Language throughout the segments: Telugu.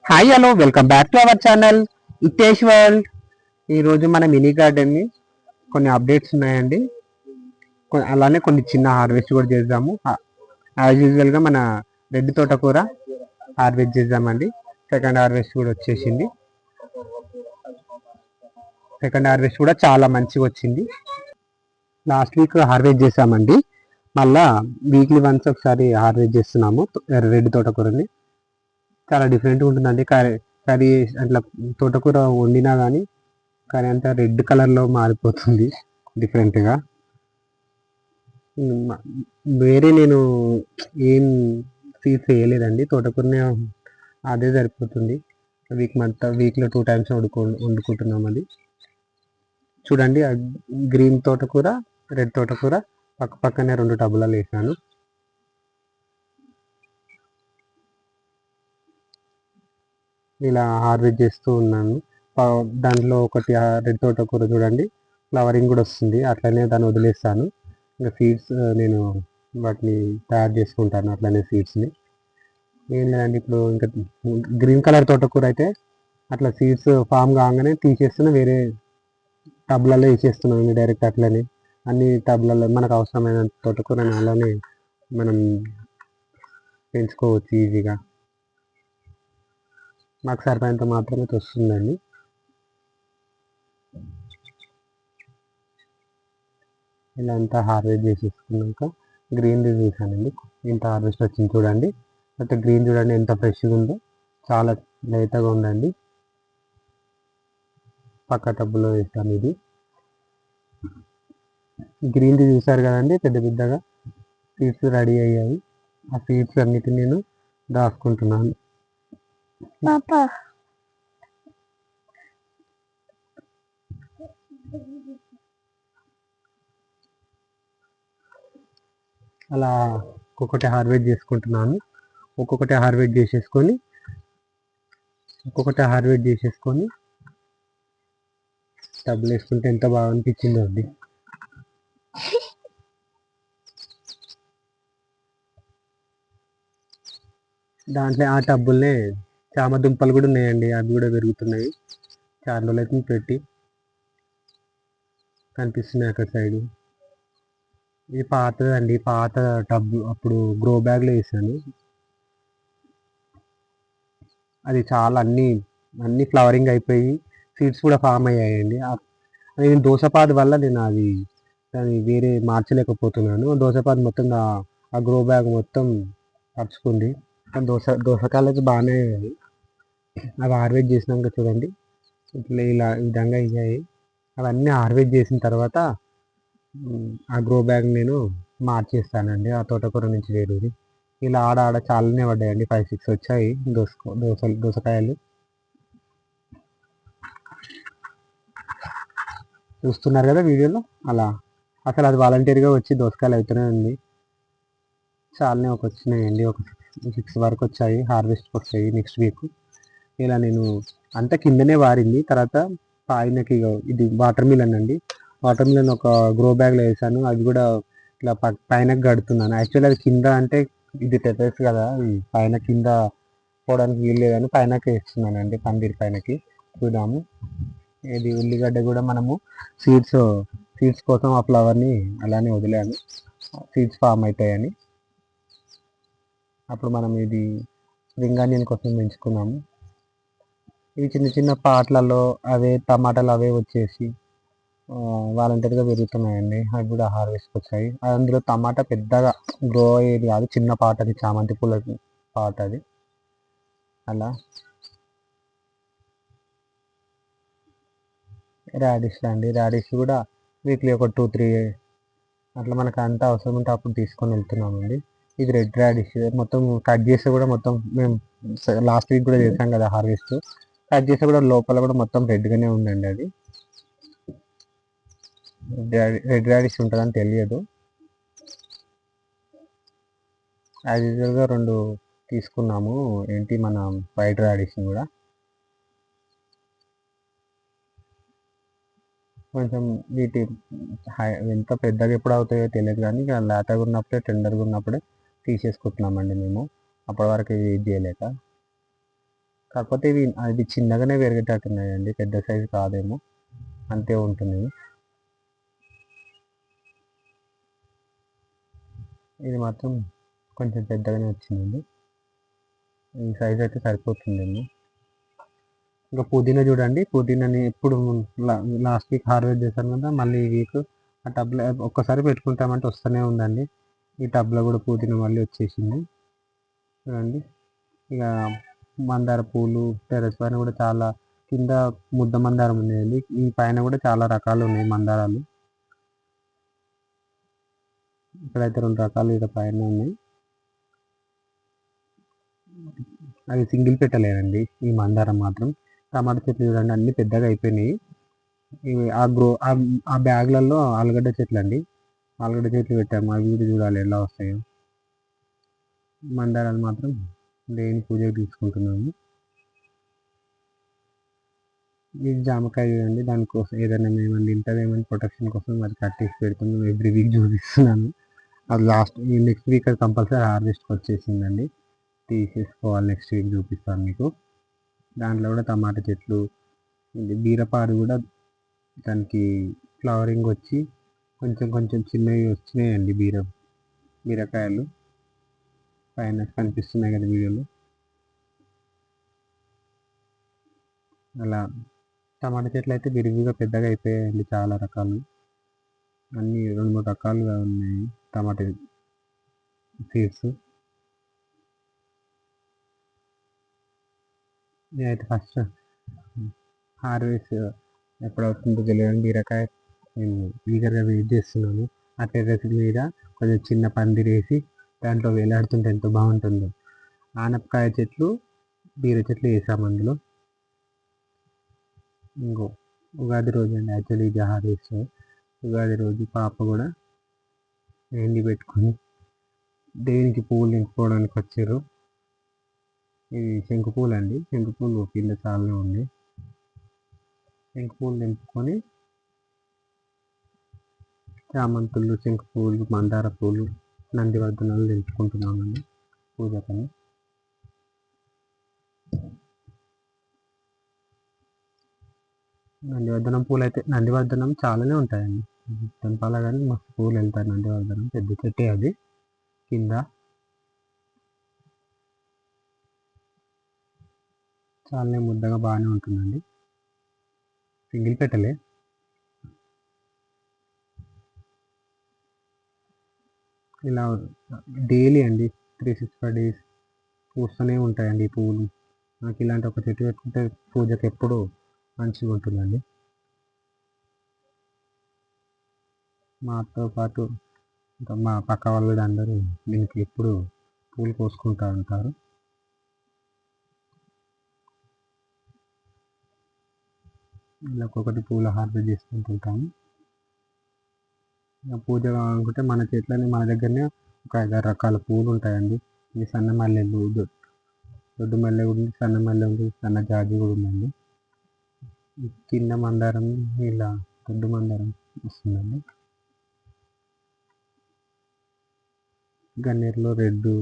Hi hello welcome back to our channel Itesh world. ఈరోజు మన మినీ గార్డెన్ని కొన్ని అప్డేట్స్ ఉన్నాయండి. అలానే కొన్ని చిన్న హార్వెస్ట్ కూడా చేద్దాము. యాజ్ యూజువల్గా మన రెడ్ తోటకూర హార్వెస్ట్ చేద్దామండి. సెకండ్ హార్వెస్ట్ కూడా వచ్చేసింది. సెకండ్ హార్వెస్ట్ కూడా చాలా మంచిగా వచ్చింది. లాస్ట్ వీక్ హార్వెస్ట్ చేసామండి. మళ్ళా వీక్లీ వన్స్ ఒకసారి హార్వెస్ట్ చేస్తున్నాము రెడ్ తోటకూరని. చాలా డిఫరెంట్గా ఉంటుందండి. కర్రీ అట్లా తోటకూర వండినా కానీ కర్రీ అంతా రెడ్ కలర్లో మారిపోతుంది డిఫరెంట్గా. వేరే నేను ఏం సీడ్స్ వేయలేదండి, తోటకూరనే అదే సరిపోతుంది. వీక్లో 2 times వండుకుంటున్నాం. అది చూడండి, గ్రీన్ తోటకూర రెడ్ తోటకూర పక్కనే 2 టబ్బులలో వేసాను. ఇలా హార్వెస్ట్ చేస్తూ ఉన్నాను. దాంట్లో ఒకటి రెడ్ తోటకూర చూడండి, ఫ్లవరింగ్ కూడా వస్తుంది. అట్లనే దాన్ని వదిలేస్తాను. ఇంకా సీడ్స్ నేను వాటిని తయారు చేసుకుంటాను అట్లనే సీడ్స్ని. ఏం లేదండి, ఇప్పుడు ఇంకా గ్రీన్ కలర్ తోటకూర అయితే అట్లా సీడ్స్ ఫామ్ కాగానే తీసేస్తున్నా, వేరే టబ్లలో వేసేస్తున్నాం డైరెక్ట్. అట్లనే అన్ని టబ్లలో మనకు అవసరమైన తోటకూరని అలానే మనం పెంచుకోవచ్చు ఈజీగా. మాకు సరిపోయేంత మాత్రమే వస్తుందండి. ఇలా అంతా హార్వెస్ట్ చేసేసుకున్నాక గ్రీన్ చూసానండి, ఇంత హార్వెస్ట్ వచ్చింది చూడండి. అయితే గ్రీన్ చూడండి ఎంత ఫ్రెష్గా ఉందో, చాలా లేతగా ఉందండి. పక్క టబ్బులో వేసాను. ఇది గ్రీన్ చూసారు కదండి, పెద్ద పెద్దగా సీడ్స్ రెడీ అయ్యాయి. ఆ సీడ్స్ అన్నిటిని నేను దాచుకుంటున్నాను. అలా ఒక్కొక్కటి హార్వెస్ట్ చేసుకుంటున్నాను. ఒక్కొక్కటి హార్వెస్ట్ చేసేసుకొని టబ్బులు వేసుకుంటే ఎంత బాగా అనిపించిందో అండి. దాంట్లో ఆ టబ్బుల్నే చామ దుంపలు కూడా ఉన్నాయండి, అవి కూడా పెరుగుతున్నాయి. చాలా రోజులైతే పెట్టి కనిపిస్తున్నాయి అక్కడ సైడ్. ఇది పాతదండి, పాత టబ్బు, అప్పుడు గ్రో బ్యాగ్లో వేసాను. అది చాలా అన్ని ఫ్లవరింగ్ అయిపోయి సీడ్స్ కూడా ఫామ్ అయ్యాయండి. నేను దోసపాదు వల్ల నేను దాన్ని వేరే మార్చలేకపోతున్నాను. దోసపాదు మొత్తం ఆ గ్రో బ్యాగ్ మొత్తం పరుచుకుంది. దోసకాయలు అయితే బాగానే అయ్యాయి. అవి హార్వెస్ట్ చేసినాక చూడండి ఇట్లా ఇలా ఈ విధంగా అయ్యాయి. అవన్నీ హార్వెస్ట్ చేసిన తర్వాత ఆ గ్రో బ్యాగ్ నేను మార్చేస్తానండి, ఆ తోటకూర నుంచి వేరేది. ఇలా ఆడ చాలానే పడ్డాయండి, 5-6 వచ్చాయి దోసకాయలు. చూస్తున్నారు కదా వీడియోలో. అలా అసలు అది వాలంటీర్గా వచ్చి దోసకాయలు అవుతూనే ఉంది. చాలానే వచ్చినాయండి, ఒక 6 వరకు వచ్చాయి. హార్వెస్ట్కి వస్తాయి నెక్స్ట్ వీక్. ఇలా నేను అంతా కిందనే వారింది. తర్వాత పైనకి ఇది వాటర్ మిలన్ అండి, వాటర్ మిలన్ ఒక గ్రో బ్యాగ్లో వేసాను. అది కూడా ఇట్లా పైనకి కడుతున్నాను. యాక్చువల్లీ అది కింద అంటే ఇది టెర్రస్ కదా, పైన కింద పోవడానికి వీలు లేదని పైనకి వేస్తున్నానండి, పందిరి పైనకి. చూద్దాము. ఇది ఉల్లిగడ్డ కూడా మనము సీడ్స్ కోసం ఆ ఫ్లవర్ని అలానే వదిలాను, సీడ్స్ ఫామ్ అవుతాయని. అప్పుడు మనం ఇది స్ప్రింగ్ ఆనియన్ కోసం పెంచుకున్నాము. ఇవి చిన్న చిన్న పాట్లలో టమాటాలు అవే వచ్చేసి వాలంటీర్గా పెరుగుతున్నాయండి. అవి కూడా హార్వెస్ట్కి వచ్చాయి. అందులో టమాటా పెద్దగా గ్రో అయ్యేది కాదు, చిన్న పాట, అది చామంతి పూల పాట అది. అలా రాడిష్ కూడా వీక్లీ ఒక 2-3 అట్లా మనకు అంత అవసరం ఉంటే అప్పుడు తీసుకొని వెళ్తున్నామండి. ఇది రెడ్ రాడిష్ మొత్తం కట్ చేస్తే కూడా మొత్తం మేము లాస్ట్ వీక్ కూడా చేసాం కదా హార్వెస్ట్. కట్ చేస్తే కూడా లోపల కూడా మొత్తం రెడ్గానే ఉందండి. అది రెడ్ రాడిష్ ఉంటుందని తెలియదు. యాజ్ యూజువల్గా 2 తీసుకున్నాము, ఏంటి మన వైట్ రాడిష్ కూడా. కొంచెం వీటి ఎంత పెద్దగా ఎప్పుడు అవుతాయో తెలియదు, కానీ ఇక లేతగా ఉన్నప్పుడే, టెండర్గా ఉన్నప్పుడే తీసేసుకుంటున్నామండి మేము, అప్పటి వరకు వెయిట్ చేయలేక. కాకపోతే అవి చిన్నగానే పెరిగేటట్టున్నాయండి, పెద్ద సైజు కాదేమో, అంతే ఉంటుంది. ఇది మాత్రం కొంచెం పెద్దగానే వచ్చిందండి, ఈ సైజ్ అయితే సరిపోతుందండి. ఇంకా పుదీనా చూడండి, పుదీనాని ఎప్పుడు లాస్ట్ వీక్ హార్వెస్ట్ చేశాను కదా, మళ్ళీ ఈ వీక్ ఆ టబ్లో ఒక్కసారి పెట్టుకుంటామంటే వస్తూనే ఉందండి. ఈ టబ్లో కూడా పుదీనా మళ్ళీ వచ్చేసింది చూడండి. ఇక మందార పూలు టెర్రస్ పైన కూడా చాలా, కింద ముద్ద మందారం ఉన్నాయండి, ఈ పైన కూడా చాలా రకాలు ఉన్నాయి మందారాలు. ఇక్కడైతే 2 రకాలు ఇక్కడ పైన ఉన్నాయి. అవి సింగిల్ పెట్టలేనండి ఈ మందారం మాత్రం. టమాటా చెట్లు చూడండి అన్ని పెద్దగా అయిపోయినాయి. ఇవి ఆ బ్యాగ్లలో ఆలుగడ్డ చెట్లు అండి, ఆలుగడ్డ చెట్లు పెట్టాము, అవి కూడా చూడాలి ఎలా వస్తాయో. మందారాలు మాత్రం దేని పూజకు తీసుకుంటున్నాము. ఇది జామకాయ చూడండి, దానికోసం ఏదైనా మేము తింటుందేమని ప్రొటెక్షన్ కోసం అది కట్టేసి పెడుతున్నాం, ఎవ్రీ వీక్ చూపిస్తున్నాను. అది నెక్స్ట్ వీక్ అది కంపల్సరీ హార్వెస్ట్కి వచ్చేసిందండి, తీసేసుకోవాలి, నెక్స్ట్ వీక్ చూపిస్తాను మీకు. దాంట్లో కూడా టమాటా చెట్లు, ఇది బీరపాడు కూడా దానికి ఫ్లవరింగ్ వచ్చి కొంచెం కొంచెం చిన్నవి వచ్చినాయండి, బీరకాయలు పైన కనిపిస్తున్నాయి కదా వీడియోలో. అలా టమాటా చెట్లు అయితే విరివిగా పెద్దగా అయిపోయాయండి, చాలా రకాలు, అన్నీ 2-3 రకాలుగా ఉన్నాయి టమాటా సీడ్స్. నేనైతే ఫస్ట్ హార్వెస్ట్ ఎప్పుడవుతుందో తెలియని బీరకాయ నేను ఈగర్గా వెయిట్ చేస్తున్నాను. ఆ టెర్రస్ మీద కొంచెం చిన్న పందిరేసి దాంట్లో వేలాడుతుంటే ఎంతో బాగుంటుందో. ఆనపకాయ చెట్లు, బీర చెట్లు వేసాము అందులో. ఇంకో ఉగాది రోజు అండి యాక్చువల్లీ ఇది హార్వెస్ట్. ఉగాది రోజు పాప కూడా ఎండి పెట్టుకొని దేనికి పువ్వులు నింపుకోవడానికి వచ్చారు. ఇది శంకు పూలు అండి, శంకు పూలు కింద చాలానే ఉంది. శంకు పూలు నింపుకొని చామంతులు, శంకు పూలు, మందార పూలు, నందివర్ధనాలు నింపుకుంటున్నామండి పూజకని. నందివర్ధనం చాలానే ఉంటాయండి, తెంపాల కానీ మస్తు పూలు వెళ్తాయి. నందివర్ధనం పెద్ద చెట్టే అది, కింద చాలానే ముద్దగా బాగానే ఉంటుందండి, సింగిల్ పెట్టలే. ఇలా డైలీ అండి 365 days పూస్తూనే ఉంటాయండి ఈ పువ్వులు. నాకు ఇలాంటి ఒక చెట్టు పెట్టుకుంటే పూజకి ఎప్పుడు మంచిగా ఉంటుందండి. మాతో పాటు ఇంకా మా పక్క వాళ్ళు కూడా అందరూ దీనికి ఎప్పుడు పూలు కోసుకుంటూ ఉంటారు. ఇలా ఒక్కొక్కటి పూలు హార్వెస్ట్ చేసుకుంటుంటాము. పూజ కావాలనుకుంటే మన చెట్లని మన దగ్గరనే ఒక 5-6 రకాల పూలు ఉంటాయండి. ఈ సన్న మల్లెలు, దొడ్డు మల్లె ఉంది, సన్న మల్లె ఉంది, సన్న జాజి కూడా ఉందండి. కింద మందారం, ఇలా దొడ్డు మందారం వస్తుందండి. గన్నేరులో రెడ్,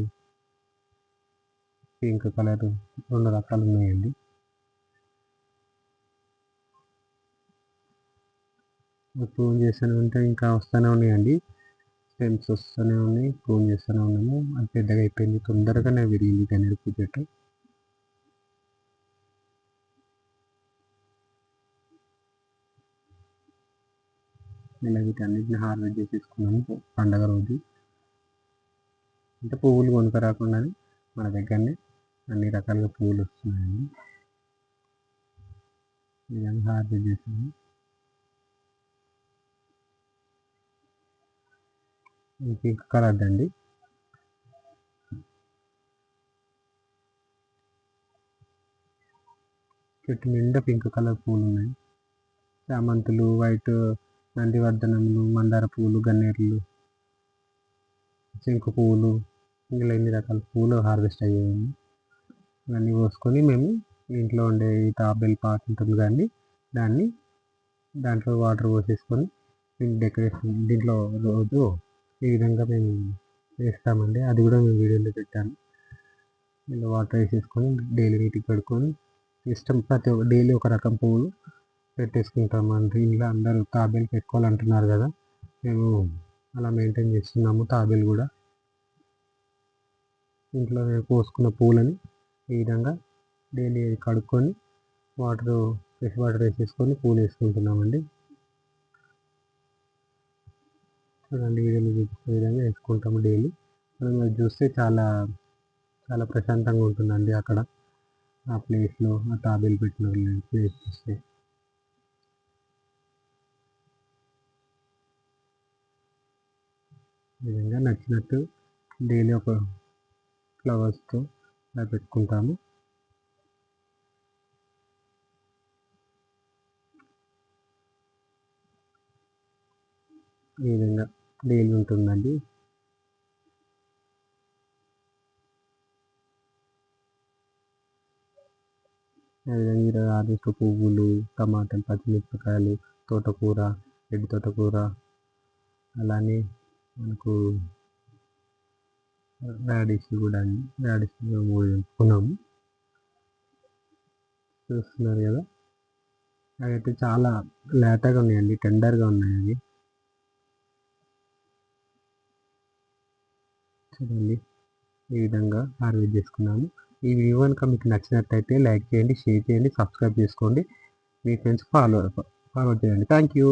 పింక్ కలర్ 2 రకాలు ఉన్నాయండి. ప్రూన్ చేస్తూనే ఉంటే ఇంకా వస్తూనే ఉన్నాయండి, స్టెమ్స్ వస్తూనే ఉన్నాయి, ప్రూన్ చేస్తూనే ఉన్నాము. అది పెద్దగా అయిపోయింది, తొందరగానే విరిగింది గన్నేరు పూ చెట్టు. ఇలా వీటన్నిటిని హార్వెస్ట్ చేసేసుకున్నాము పండగ రోజు. అంటే పువ్వులు కొనుక్కరాకుండా మన దగ్గరనే అన్ని రకాలుగా పువ్వులు వస్తున్నాయండి. ఇవన్నీ హార్వెస్ట్ చేసాము. పింక్ కలర్ అండి, చెట్టు నిండా పింక్ కలర్ పూలు ఉన్నాయి. చామంతులు, వైట్ నందివర్ధనములు, మందార పూలు, గన్నేరులు, శంకు పువ్వులు, ఇలా ఎన్ని రకాల పూలు హార్వెస్ట్ అయ్యాయి. ఇవన్నీ కోసుకొని మేము ఇంట్లో ఉండే ఈ తాబేల్ పాట్ ఉంటుంది కానీ దాంట్లో వాటర్ పోసేసుకొని డెకరేషన్ దీంట్లో రోజు ఈ విధంగా మేము వేస్తామండి. అది కూడా మేము వీడియోలో పెట్టాను. ఇలా వాటర్ వేసేసుకొని డైలీ నీటికి కడుక్కొని ఇష్టం ప్రతి ఒక్క డైలీ ఒక రకం పువ్వులు పెట్టేసుకుంటామండి. ఇంట్లో అందరూ తాబేలు పెట్టుకోవాలంటున్నారు కదా, మేము అలా మెయింటైన్ చేస్తున్నాము. తాబేలు కూడా ఇంట్లో మేము కోసుకున్న పూలని ఈ విధంగా డైలీ కడుక్కొని ఫ్రెష్ వాటర్ వేసేసుకొని పూలు వేసుకుంటున్నామండి. చూడండి వీడియోలో చూపించిన విధంగా వేసుకుంటాము డైలీ. మనం అది చూస్తే చాలా చాలా ప్రశాంతంగా ఉంటుందండి అక్కడ ఆ ప్లేస్లో, ఆ తాబేలు పెట్టిన ప్లేస్ చూస్తే. ఈ విధంగా నచ్చినట్టు డైలీ ఒక ఫ్లవర్స్తో ఇలా పెట్టుకుంటాము. ఈ విధంగా డైలీ ఉంటుందండి. అదేవిధంగా ఆరేక పువ్వులు, టమాటాలు, పచ్చిమిరపకాయలు, తోటకూర, రెడ్ తోటకూర, అలానే మనకు రాడిష్ కూడా అండి. రాడిష్ 3 తెంపుకున్నాము. చూస్తున్నారు కదా, అవైతే చాలా లేతగా ఉన్నాయండి, టెండర్గా ఉన్నాయి అవి. చూడండి ఈ విధంగా హార్వెస్ట్ చేసుకున్నాము. ఈ వీడియో కనుక మీకు నచ్చినట్టయితే లైక్ చేయండి, షేర్ చేయండి, సబ్స్క్రైబ్ చేసుకోండి, మీ ఫ్రెండ్స్ ఫార్వర్డ్ చేయండి. Thank you.